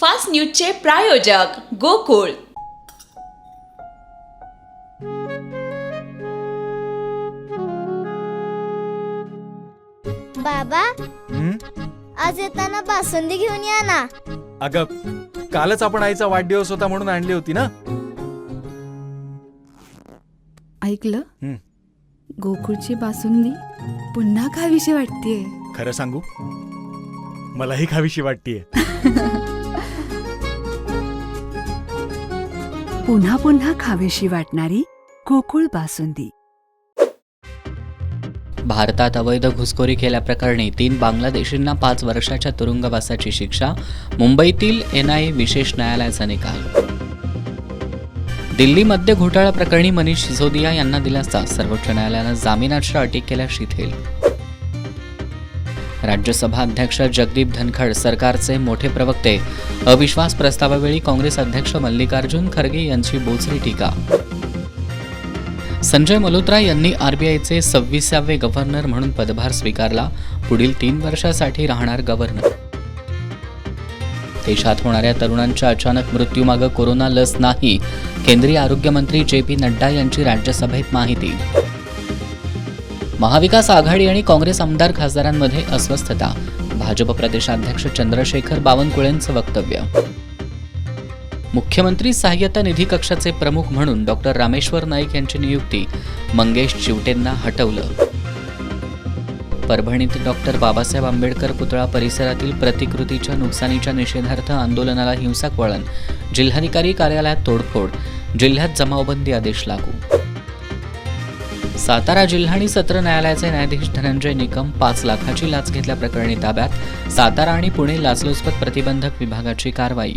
Fast न्यूजचे प्रायोजक गोकुळ. बाबा, आज येताना बासुंदी घेऊन या ना. अगं, कालच आपण आईचा वाढदिवस होता म्हणून आणली होती ना. ऐकलं, गोकुळची बासुंदी पुन्हा खावीशी वाटतेय. खरं सांगू, मलाही खावीशी वाटतेय. पुन्हा पुन्हा खावीशी वाटणारी गोकुळ बासुंदी. भारतात अवैध घुसखोरी केल्याप्रकरणी 3 बांगलादेशींना 5 वर्षाच्या तुरुंगवासाची शिक्षा. मुंबईतील NIA विशेष न्यायालयाचा निकाल. दिल्ली मद्य घोटाळा प्रकरणी मनीष सिसोदिया यांना दिलासा. सर्वोच्च न्यायालयानं जामिनाच्या अटी केल्या शिथिल. राज्यसभा अध्यक्ष जगदीप धनखड सरकारचे मोठे प्रवक्ते. अविश्वास प्रस्तावावेळी काँग्रेस अध्यक्ष मल्लिकार्जुन खरगे यांची बोचरी टीका. संजय मल्होत्रा यांनी RBIचे 26वे गव्हर्नर म्हणून पदभार स्वीकारला. पुढील 3 वर्षासाठी राहणार गव्हर्नर. देशात होणाऱ्या तरुणांच्या अचानक मृत्यूमागे कोरोना लस नाही. केंद्रीय आरोग्यमंत्री JP नड्डा यांची राज्यसभेत माहिती. महाविकास आघाडी आणि काँग्रेस आमदार खासदारांमध्ये अस्वस्थता. भाजप प्रदेशाध्यक्ष चंद्रशेखर बावनकुळेंचं वक्तव्य. मुख्यमंत्री सहाय्यता निधी कक्षाचे प्रमुख म्हणून डॉक्टर रामेश्वर नाईक यांची नियुक्ती. मंगेश चिवटेंना हटवलं. परभणीत डॉक्टर बाबासाहेब आंबेडकर पुतळा परिसरातील प्रतिकृतीच्या नुकसानीच्या निषेधार्थ आंदोलनाला हिंसक वळण. जिल्हाधिकारी कार्यालयात तोडफोड. जिल्ह्यात जमावबंदी आदेश लागू. सातारा जिल्हा आणि सत्र न्यायालयाचे न्यायाधीश धनंजय निकम 5 लाखाची लाच घेतल्याप्रकरणी ताब्यात. सातारा आणि पुणे लाचलुचपत प्रतिबंधक विभागाची कारवाई.